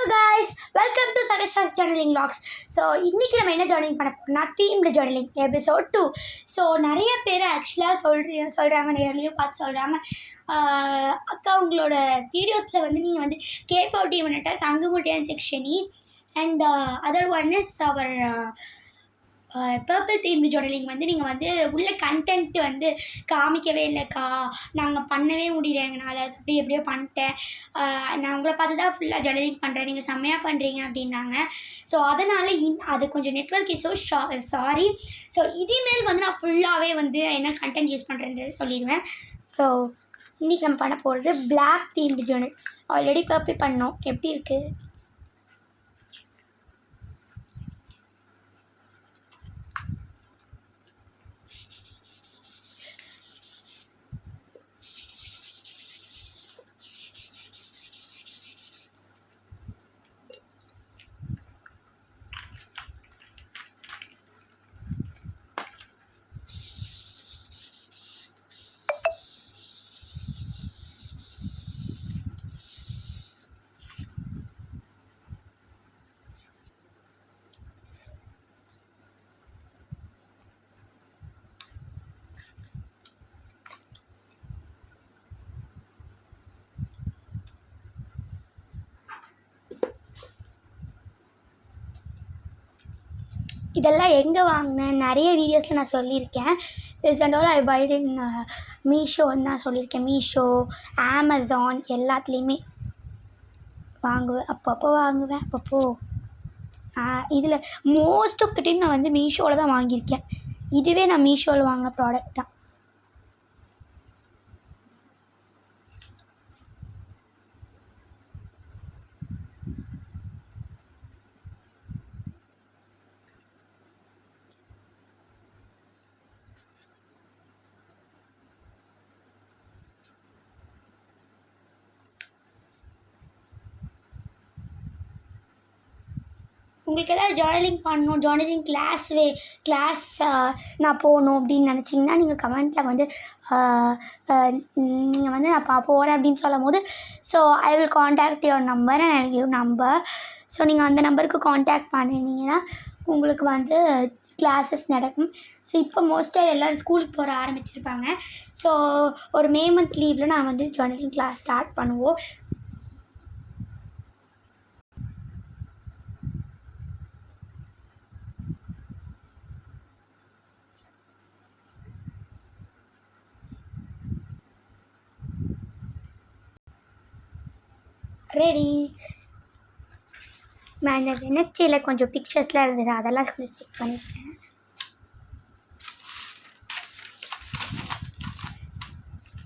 guys, welcome to Sakasha's Journaling Vlogs. So இன்றைக்கி நம்ம என்ன ஜேர்னலிங் பண்ண போகிறோம்னா தீம்டு ஜேர்னலிங் எபிசோட் 2. ஸோ நிறைய பேர் ஆக்சுவலாக சொல்கிறாங்க, நேர்லையும் பார்த்து சொல்கிறாங்க, அக்கா உங்களோட வீடியோஸில் வந்து நீங்கள் வந்து கேப் பண்ணிட்டா சங்குமுட்டியான் செக்ஷனி and other one is our purple themed journaling வந்து நீங்கள் வந்து உள்ள கண்டென்ட் வந்து காமிக்கவே இல்லைக்கா, நாங்கள் பண்ணவே முடியல எங்களால், அப்படி எப்படியோ பண்ணிட்டேன், நான் உங்களை பார்த்து தான் ஃபுல்லாக ஜேர்னலிங் பண்ணுறேன், நீங்கள் செம்மையாக பண்ணுறீங்க அப்படின்னாங்க. ஸோ அதனால் அது கொஞ்சம் நெட்வொர்க் இஷ்யூ, சாரி. ஸோ இதேமாரி வந்து நான் ஃபுல்லாகவே வந்து என்ன கண்டென்ட் யூஸ் பண்ணுறேன்றது சொல்லிடுவேன். ஸோ இன்றைக்கி நம்ம பண்ண போகிறது black themed journal. Already purple பண்ணோம், எப்படி இருக்குது? இதெல்லாம் எங்கே வாங்கினேன் நிறைய வீடியோஸில் நான் சொல்லியிருக்கேன். This and all I bought in மீஷோன்னு தான் சொல்லியிருக்கேன். மீஷோ, அமேசான் எல்லாத்துலேயுமே வாங்குவேன், அப்பப்போ வாங்குவேன். இதில் மோஸ்ட் ஆஃப் த டைம் நான் வந்து மீஷோவில் தான் வாங்கியிருக்கேன். இதுவே நான் மீஷோவில் வாங்கின ப்ராடக்ட் தான். உங்களுக்கு எதாவது ஜேர்னலிங் பண்ணணும், ஜேர்னலிங் கிளாஸ் நான் போகணும் அப்படின்னு நினச்சிங்கன்னா நீங்கள் கமெண்ட்டில் வந்து நீங்கள் வந்து நான் போகிறேன் அப்படின்னு சொல்லும் போது, so I will contact your number and I give number. So நீங்கள் அந்த நம்பருக்கு காண்டாக்ட் பண்ணினீங்கன்னா உங்களுக்கு வந்து கிளாஸஸ் நடக்கும். ஸோ இப்போ மோஸ்ட்டாக எல்லோரும் ஸ்கூலுக்கு போக ஆரம்பிச்சிருப்பாங்க. ஸோ ஒரு மே மந்த் லீவில் நான் வந்து ஜேர்னலிங் கிளாஸ் ஸ்டார்ட் பண்ணுவோம். ரெடி. நான் இந்த வெனஸ்டேயில் கொஞ்சம் பிக்சர்ஸ்லாம் இருந்தது, அதெல்லாம் கொஞ்சம் செக் பண்ணியிருக்கேன்.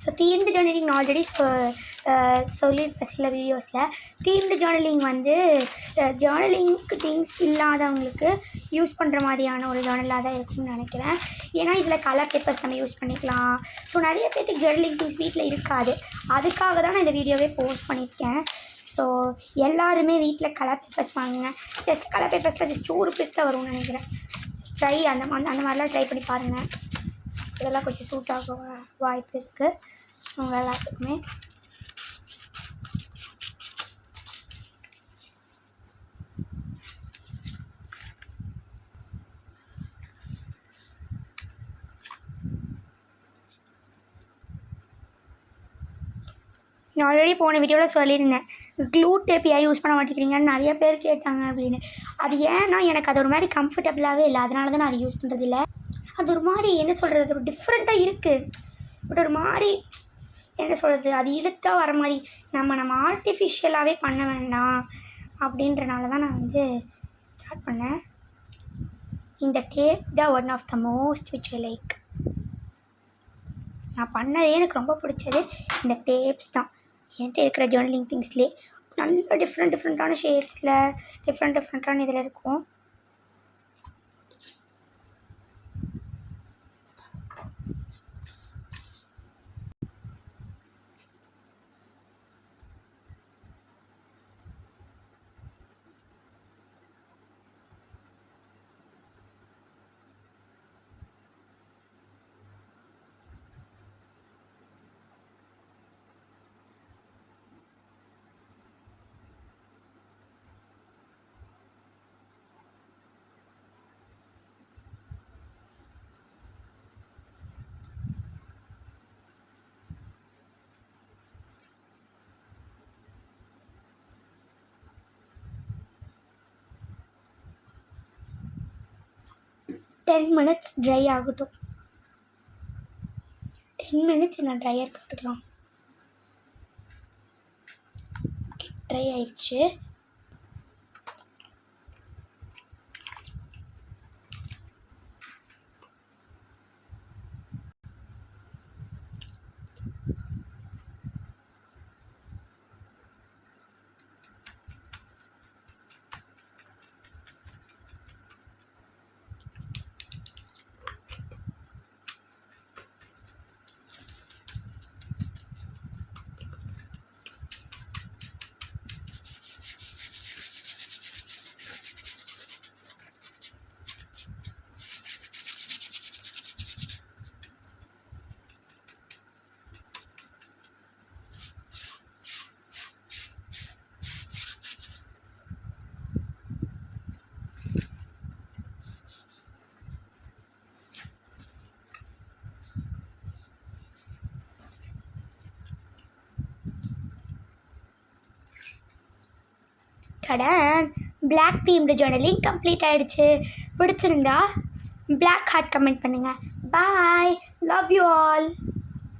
ஸோ தீம்டு ஜேர்னலிங் ஆல்ரெடி சொல்லியிருப்பேன் சில வீடியோஸில். தீம்டு ஜேர்னலிங் வந்து ஜேர்னலிங்க்கு திங்ஸ் இல்லாதவங்களுக்கு யூஸ் பண்ணுற மாதிரியான ஒரு ஜேர்னலாக தான் இருக்கும்னு நினைக்கிறேன். ஏன்னா இதில் கலர் பேப்பர்ஸ் நம்ம யூஸ் பண்ணிக்கலாம். ஸோ நிறைய பேர்த்துக்கு ஜேர்னலிங் திங்ஸ் வீட்டில் இருக்காது, அதுக்காக தான் நான் இந்த வீடியோவே போஸ்ட் பண்ணியிருக்கேன். ஸோ எல்லாருமே வீட்டில் கலர் பேப்பர்ஸ் வாங்குங்க. ஜஸ்ட் கலர் பேப்பர்ஸில் ஜஸ்ட் ₹2 தான் வரும்னு நினைக்கிறேன். ஸோ ட்ரை அந்த மாதிரிலாம் ட்ரை பண்ணி பாருங்கள். இதெல்லாம் கொஞ்சம் சூட் ஆக வாய்ப்பு இருக்குது உங்கள் எல்லாத்துக்குமே. நான் ஆல்ரெடி போன வீடியோவில் சொல்லியிருந்தேன், க்ளூ டேப் ஏன் யூஸ் பண்ண மாட்டேங்கிறீங்கன்னு நிறைய பேர் கேட்டாங்க அப்படின்னு. அது ஏன்னா எனக்கு அது ஒரு மாதிரி கம்ஃபர்டபுளாகவே இல்லை, அதனால தான் நான் அதை யூஸ் பண்ணுறதில்ல. அது ஒரு மாதிரி என்ன சொல்கிறது, அது ஒரு டிஃப்ரெண்ட்டாக இருக்குது, பட் ஒரு மாதிரி என்ன சொல்கிறது, அது இழுத்தா வர மாதிரி. நம்ம ஆர்டிஃபிஷியலாகவே பண்ண வேண்டாம் அப்படின்றனால தான் நான் வந்து ஸ்டார்ட் பண்ணேன். இந்த டேப் தான் one of the most which I like. நான் பண்ணதே எனக்கு ரொம்ப பிடிச்சது இந்த டேப்ஸ் தான். என்கிட்ட இருக்கிற ஜேர்னலிங் திங்ஸ்லேயே நல்ல டிஃப்ரெண்ட்டான ஷேட்ஸில் டிஃப்ரெண்ட்டான இதில் இருக்கும். 10 மினிட்ஸ் ட்ரை ஆகட்டும். 10 மினிட்ஸ் நான் ட்ரையர் போட்டுக்கலாம். ஓகே, ட்ரை ஆயிடுச்சு. கடன் பிளாக் தீம்டு ஜேர்னலிங் கம்ப்ளீட் ஆகிடுச்சு. பிடிச்சிருந்தா பிளாக் ஹார்ட் கமெண்ட் பண்ணுங்கள். பாய், லவ் யூ ஆல்.